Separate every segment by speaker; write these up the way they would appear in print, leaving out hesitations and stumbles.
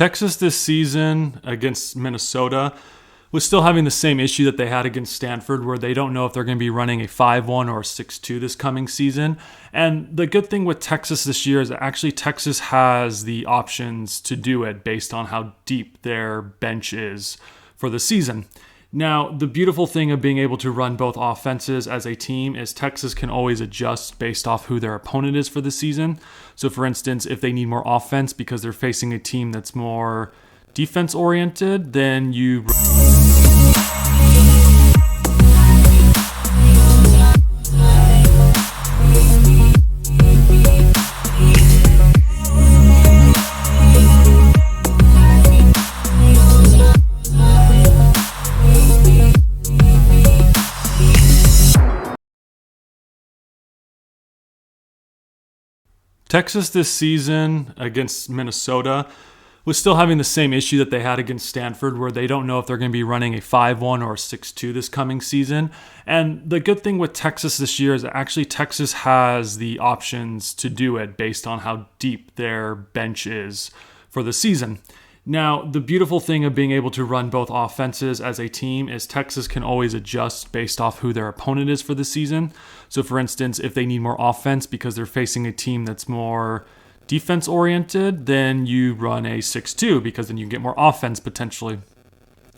Speaker 1: Texas this season against Minnesota was still having the same issue that they had against Stanford, where they don't know if they're going to be running a 5-1 or a 6-2 this coming season. And the good thing with Texas this year is that actually Texas has the options to do it based on how deep their bench is for the season. Now, the beautiful thing of being able to run both offenses as a team is Texas can always adjust based off who their opponent is for the season. So, for instance, if they need more offense because they're facing a team that's more defense-oriented, then you... Texas this season against Minnesota was still having the same issue that they had against Stanford, where they don't know if they're going to be running a 5-1 or a 6-2 this coming season. And the good thing with Texas this year is that actually Texas has the options to do it based on how deep their bench is for the season. Now, the beautiful thing of being able to run both offenses as a team is Texas can always adjust based off who their opponent is for the season. So, for instance, if they need more offense because they're facing a team that's more defense-oriented, then you run a 6-2 because then you get more offense potentially.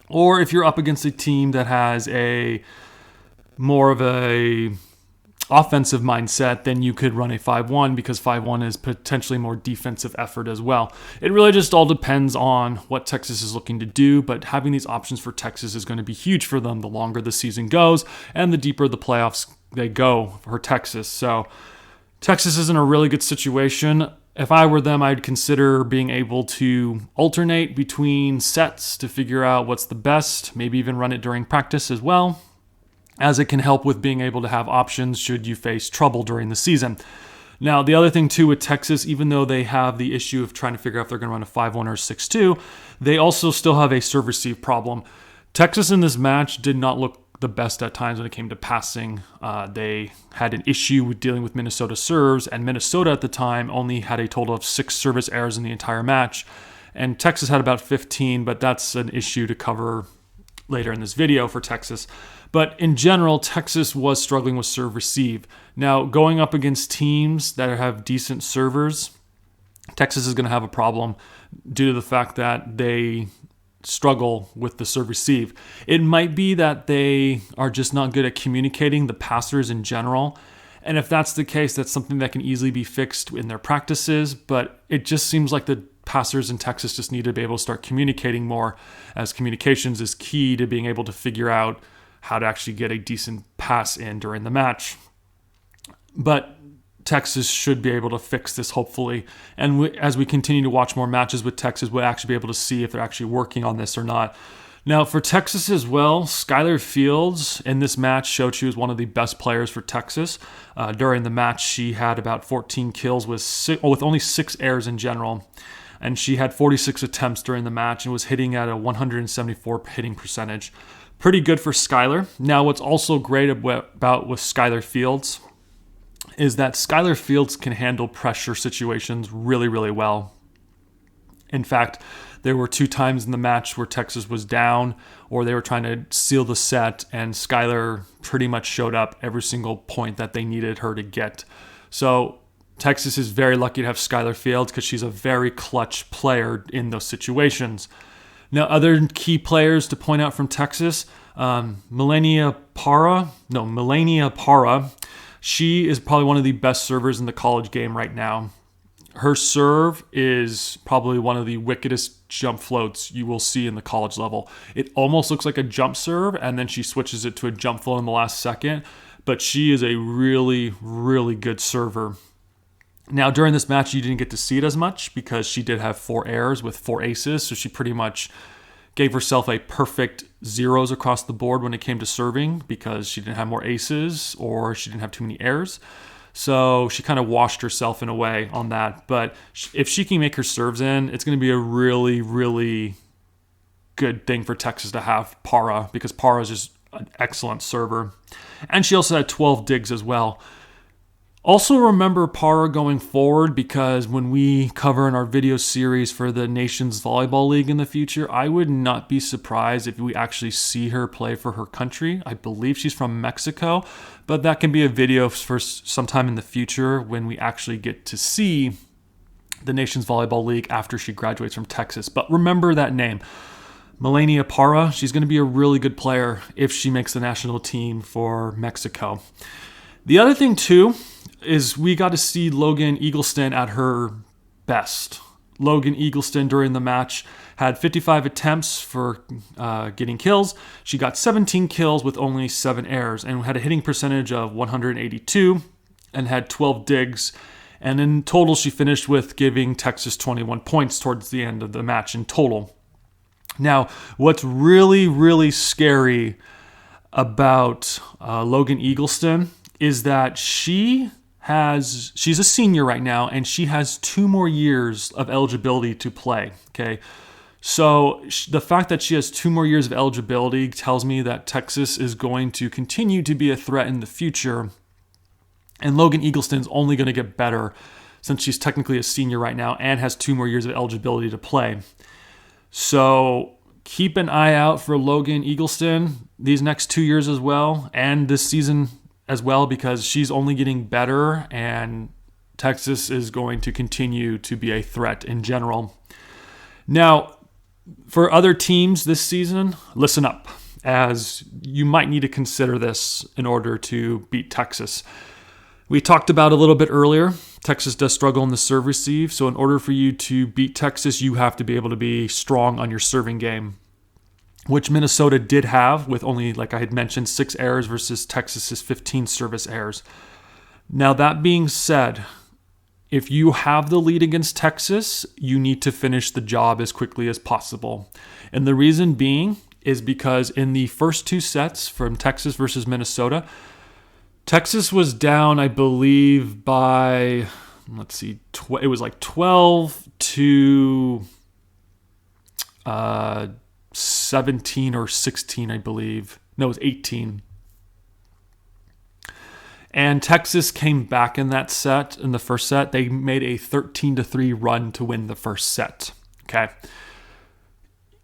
Speaker 1: Or if you're up against a team that has a more of a offensive mindset, then you could run a 5-1 because 5-1 is potentially more defensive effort as well. It really just all depends on what Texas is looking to do, but having these options for Texas is going to be huge for them the longer the season goes and the deeper the playoffs they go for Texas. So Texas is in a really good situation. If I were them, I'd consider being able to alternate between sets to figure out what's the best, maybe even run it during practice as well, as it can help with being able to have options should you face trouble during the season. Now, the other thing too with Texas, even though they have the issue of trying to figure out if they're going to run a 5-1 or a 6-2, they also still have a serve-receive problem. Texas in this match did not look the best at times when it came to passing. They had an issue with dealing with Minnesota serves, and Minnesota at the time only had a total of 6 service errors in the entire match, and Texas had about 15, but that's an issue to cover later in this video for Texas. But in general, Texas was struggling with serve-receive. Now, going up against teams that have decent servers, Texas is going to have a problem due to the fact that they struggle with the serve-receive. It might be that they are just not good at communicating the passers in general. And if that's the case, that's something that can easily be fixed in their practices. But it just seems like the passers in Texas just need to be able to start communicating more, as communications is key to being able to figure out how to actually get a decent pass in during the match. But Texas should be able to fix this, hopefully. And as we continue to watch more matches with Texas, we'll actually be able to see if they're actually working on this or not. Now, for Texas as well, Skylar Fields in this match showed she was one of the best players for Texas. During the match, she had about 14 kills with only 6 errors in general. And she had 46 attempts during the match and was hitting at a 174 hitting percentage. Pretty good for Skylar. Now, what's also great about with Skylar Fields is that Skylar Fields can handle pressure situations really, really well. In fact, there were 2 times in the match where Texas was down or they were trying to seal the set, and Skylar pretty much showed up every single point that they needed her to get. So Texas is very lucky to have Skylar Fields because she's a very clutch player in those situations. Now, other key players to point out from Texas, Melania Parra. She is probably one of the best servers in the college game right now. Her serve is probably one of the wickedest jump floats you will see in the college level. It almost looks like a jump serve, and then she switches it to a jump float in the last second. But she is a really, really good server. Now, during this match, you didn't get to see it as much because she did have 4 errors with 4 aces. So she pretty much gave herself a perfect zeros across the board when it came to serving because she didn't have more aces or she didn't have too many errors. So she kind of washed herself in a way on that. But if she can make her serves in, it's going to be a really, really good thing for Texas to have Parra, because Parra is just an excellent server. And she also had 12 digs as well. Also remember Para going forward, because when we cover in our video series for the Nations Volleyball League in the future, I would not be surprised if we actually see her play for her country. I believe she's from Mexico, but that can be a video for sometime in the future when we actually get to see the Nations Volleyball League after she graduates from Texas. But remember that name, Melania Para. She's going to be a really good player if she makes the national team for Mexico. The other thing too is we got to see Logan Eagleston at her best. Logan Eagleston during the match had 55 attempts for getting kills. She got 17 kills with only 7 errors and had a hitting percentage of 182 and had 12 digs. And in total, she finished with giving Texas 21 points towards the end of the match in total. Now, what's really, really scary about Logan Eagleston is that she's a senior right now, and she has 2 more years of eligibility to play. Okay, so the fact that she has 2 more years of eligibility tells me that Texas is going to continue to be a threat in the future, and Logan Eagleston's only going to get better since she's technically a senior right now and has 2 more years of eligibility to play. So keep an eye out for Logan Eagleston these next 2 years as well, and this season as well, because she's only getting better and Texas is going to continue to be a threat in general. Now, for other teams this season, listen up, as you might need to consider this in order to beat Texas. We talked about a little bit earlier, Texas does struggle in the serve receive, so in order for you to beat Texas, you have to be able to be strong on your serving game, which Minnesota did have with only, like I had mentioned, 6 errors versus Texas's 15 service errors. Now, that being said, if you have the lead against Texas, you need to finish the job as quickly as possible. And the reason being is because in the first 2 sets from Texas versus Minnesota, Texas was down, I believe, by, it was like 12 to 17 or 16, I believe. No, it was 18. And Texas came back in that set, in the first set. They made a 13-3 run to win the first set. Okay.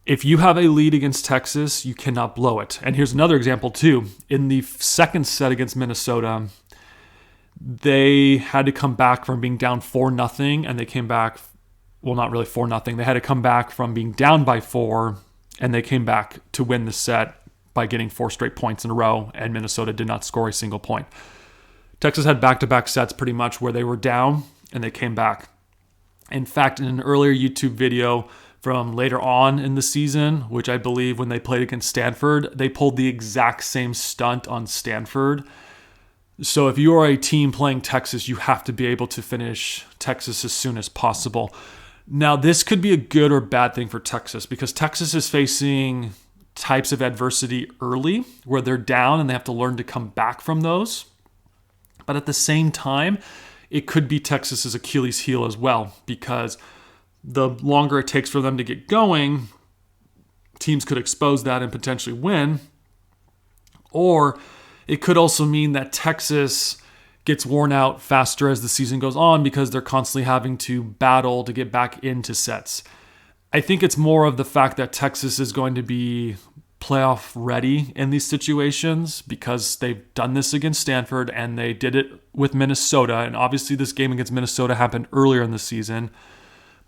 Speaker 1: If you have a lead against Texas, you cannot blow it. And here's another example too. In the second set against Minnesota, they had to come back from being down 4-0, and they came back, well, not really 4-0. They had to come back from being down by 4, and they came back to win the set by getting 4 straight points in a row, and Minnesota did not score a single point. Texas had back-to-back sets pretty much where they were down, and they came back. In fact, in an earlier YouTube video from later on in the season, which I believe when they played against Stanford, they pulled the exact same stunt on Stanford. So if you are a team playing Texas, you have to be able to finish Texas as soon as possible. Now, this could be a good or bad thing for Texas, because Texas is facing types of adversity early where they're down and they have to learn to come back from those. But at the same time, it could be Texas's Achilles heel as well, because the longer it takes for them to get going, teams could expose that and potentially win. Or it could also mean that Texas gets worn out faster as the season goes on because they're constantly having to battle to get back into sets. I think it's more of the fact that Texas is going to be playoff ready in these situations because they've done this against Stanford and they did it with Minnesota. And obviously this game against Minnesota happened earlier in the season,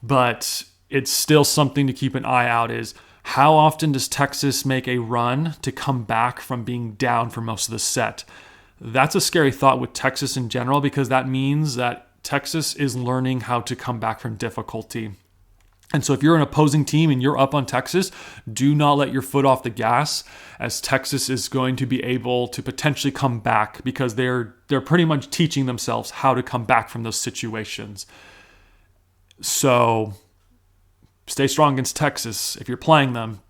Speaker 1: but it's still something to keep an eye out is how often does Texas make a run to come back from being down for most of the set? That's a scary thought with Texas in general, because that means that Texas is learning how to come back from difficulty. And so if you're an opposing team and you're up on Texas, do not let your foot off the gas, as Texas is going to be able to potentially come back because they're pretty much teaching themselves how to come back from those situations. So stay strong against Texas if you're playing them,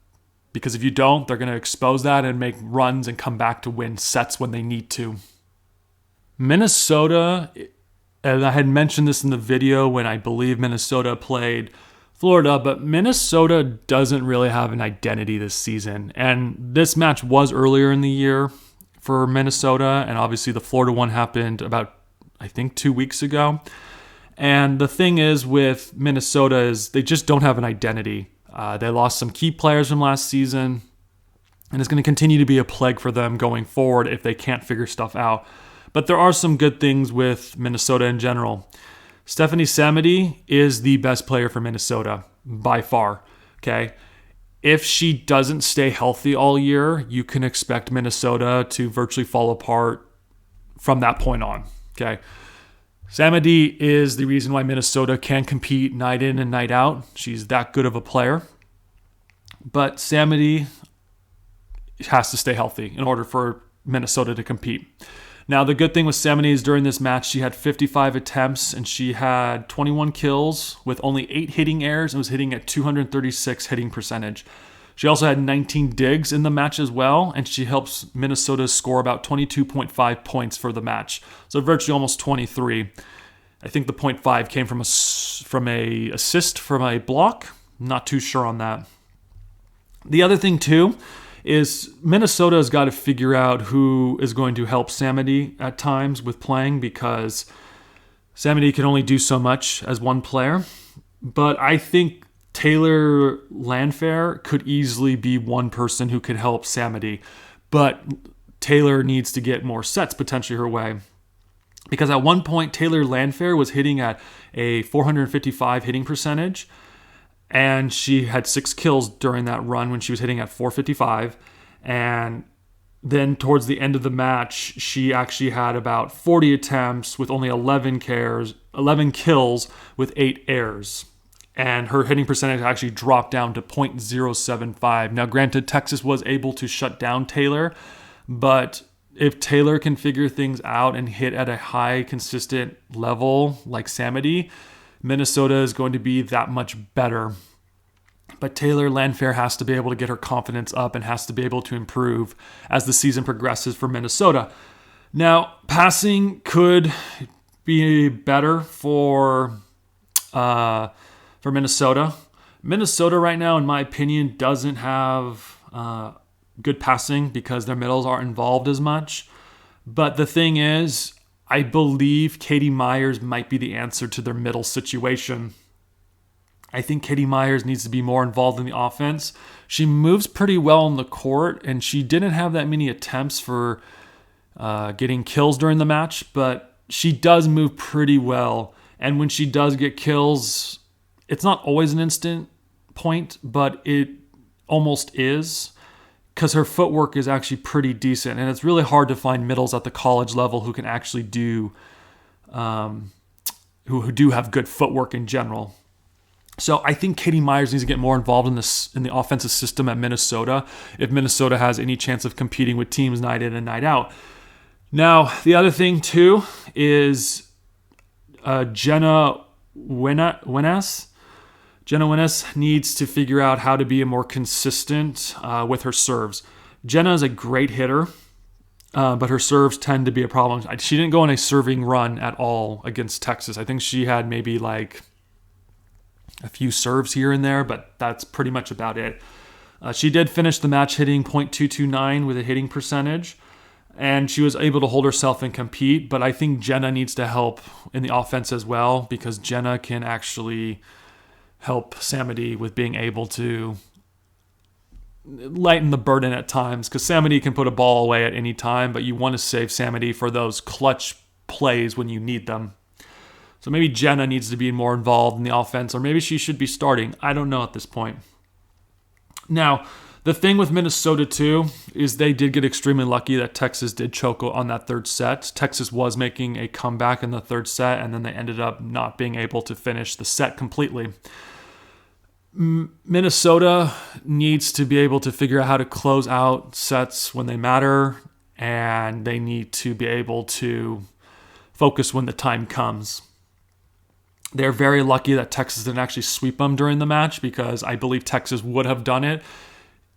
Speaker 1: because if you don't, they're going to expose that and make runs and come back to win sets when they need to. Minnesota, and I had mentioned this in the video when I believe Minnesota played Florida, but Minnesota doesn't really have an identity this season. And this match was earlier in the year for Minnesota, and obviously the Florida one happened about I think 2 weeks ago. And the thing is with Minnesota is they just don't have an identity. They lost some key players from last season, and it's going to continue to be a plague for them going forward if they can't figure stuff out. But there are some good things with Minnesota in general. Stephanie Samity is the best player for Minnesota by far, okay? If she doesn't stay healthy all year, you can expect Minnesota to virtually fall apart from that point on, okay? Samity is the reason why Minnesota can compete night in and night out. She's that good of a player. But Samity has to stay healthy in order for Minnesota to compete. Now, the good thing with Samity is during this match, she had 55 attempts and she had 21 kills with only 8 hitting errors and was hitting at 236 hitting percentage. She also had 19 digs in the match as well, and she helps Minnesota score about 22.5 points for the match. So virtually almost 23. I think the 0.5 came from a assist from a block. Not too sure on that. The other thing too is Minnesota has got to figure out who is going to help Samity at times with playing, because Samity can only do so much as one player. But I think Taylor Landfair could easily be one person who could help Samity. But Taylor needs to get more sets potentially her way. Because at one point, Taylor Landfair was hitting at a 455 hitting percentage. And she had 6 kills during that run when she was hitting at 455. And then towards the end of the match, she actually had about 40 attempts with only 11 kills with 8 errors. And her hitting percentage actually dropped down to .075. Now, granted, Texas was able to shut down Taylor. But if Taylor can figure things out and hit at a high, consistent level like Samity, Minnesota is going to be that much better. But Taylor Landfair has to be able to get her confidence up and has to be able to improve as the season progresses for Minnesota. Now, passing could be better for Minnesota. Minnesota right now, in my opinion, doesn't have good passing because their middles aren't involved as much. But the thing is, I believe Katie Myers might be the answer to their middle situation. I think Katie Myers needs to be more involved in the offense. She moves pretty well on the court, and she didn't have that many attempts for getting kills during the match, but she does move pretty well. And when she does get kills, it's not always an instant point, but it almost is, because her footwork is actually pretty decent. And it's really hard to find middles at the college level who can actually do, who do have good footwork in general. So I think Katie Myers needs to get more involved in the offensive system at Minnesota if Minnesota has any chance of competing with teams night in and night out. Now, the other thing too is Jenna Winnes. Jenna Winnes needs to figure out how to be more consistent with her serves. Jenna is a great hitter, but her serves tend to be a problem. She didn't go on a serving run at all against Texas. I think she had maybe like a few serves here and there, but that's pretty much about it. She did finish the match hitting .229 with a hitting percentage, and she was able to hold herself and compete, but I think Jenna needs to help in the offense as well, because Jenna can actually help Samity with being able to lighten the burden at times, because Samity can put a ball away at any time, but you want to save Samity for those clutch plays when you need them. So maybe Jenna needs to be more involved in the offense, or maybe she should be starting. I don't know at this point. Now, the thing with Minnesota too is they did get extremely lucky that Texas did choke on that third set. Texas was making a comeback in the third set, and then they ended up not being able to finish the set completely. Minnesota needs to be able to figure out how to close out sets when they matter, and they need to be able to focus when the time comes. They're very lucky that Texas didn't actually sweep them during the match, because I believe Texas would have done it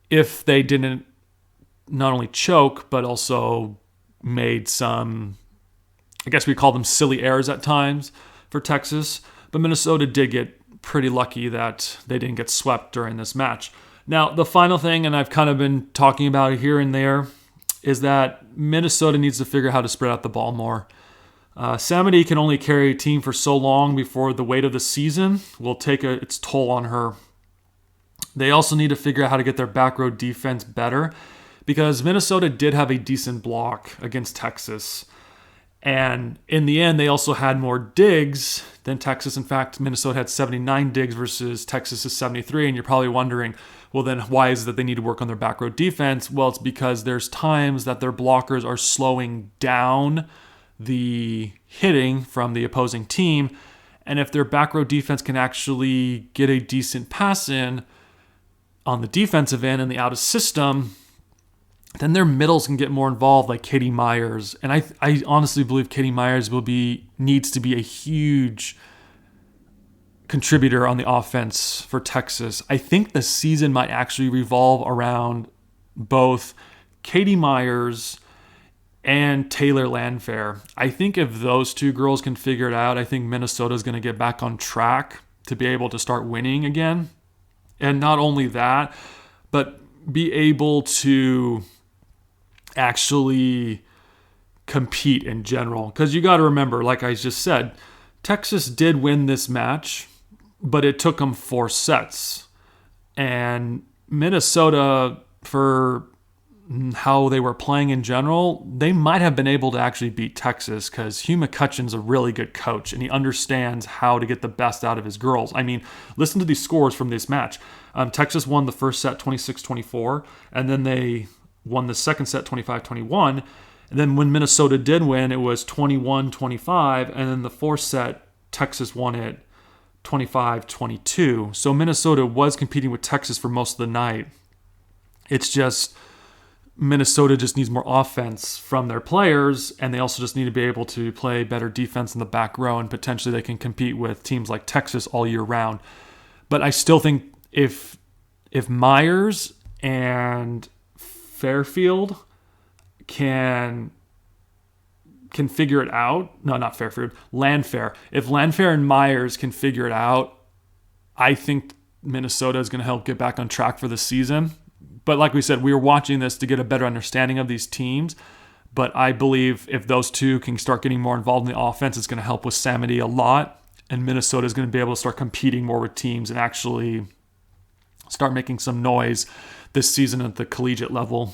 Speaker 1: if they didn't not only choke, but also made some, I guess we call them silly errors at times for Texas. But Minnesota did get pretty lucky that they didn't get swept during this match. Now, the final thing, and I've kind of been talking about it here and there, is that Minnesota needs to figure out how to spread out the ball more. Samity can only carry a team for so long before the weight of the season will take its toll on her. They also need to figure out how to get their back row defense better because Minnesota did have a decent block against Texas. And in the end, they also had more digs than Texas. In fact, Minnesota had 79 digs versus Texas's 73. And you're probably wondering, well, then why is it that they need to work on their back row defense? Well, it's because there's times that their blockers are slowing down the hitting from the opposing team. And if their back row defense can actually get a decent pass in on the defensive end and the out of system, then their middles can get more involved, like Katie Myers. And I honestly believe Katie Myers needs to be a huge contributor on the offense for Texas. I think the season might actually revolve around both Katie Myers and Taylor Landfair. I think if those two girls can figure it out, I think Minnesota is going to get back on track to be able to start winning again. And not only that, but be able to actually compete in general. Because you got to remember, like I just said, Texas did win this match, but it took them 4 sets. And Minnesota, for how they were playing in general, they might have been able to actually beat Texas because Hugh McCutcheon's a really good coach and he understands how to get the best out of his girls. I mean, listen to these scores from this match. Texas won the first set 26-24, and then they won the second set 25-21. And then when Minnesota did win, it was 21-25, and then the fourth set, Texas won it 25-22. So Minnesota was competing with Texas for most of the night. It's just Minnesota just needs more offense from their players, and they also just need to be able to play better defense in the back row, and potentially they can compete with teams like Texas all year round. But I still think if Myers and Fairfield can figure it out, no, not Fairfield, Landfair. If Landfair and Myers can figure it out, I think Minnesota is going to help get back on track for the season. But like we said, we were watching this to get a better understanding of these teams. But I believe if those two can start getting more involved in the offense, it's going to help with Samity a lot. And Minnesota is going to be able to start competing more with teams and actually start making some noise this season at the collegiate level.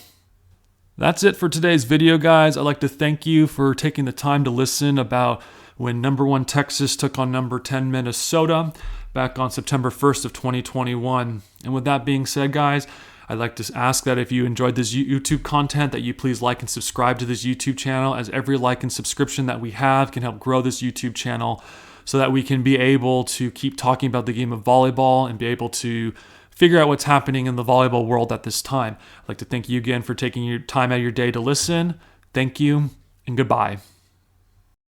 Speaker 1: That's it for today's video, guys. I'd like to thank you for taking the time to listen about when number 1 Texas took on number 10 Minnesota back on September 1st of 2021. And with that being said, guys, I'd like to ask that if you enjoyed this YouTube content, that you please like and subscribe to this YouTube channel, as every like and subscription that we have can help grow this YouTube channel so that we can be able to keep talking about the game of volleyball and be able to figure out what's happening in the volleyball world at this time. I'd like to thank you again for taking your time out of your day to listen. Thank you, and goodbye.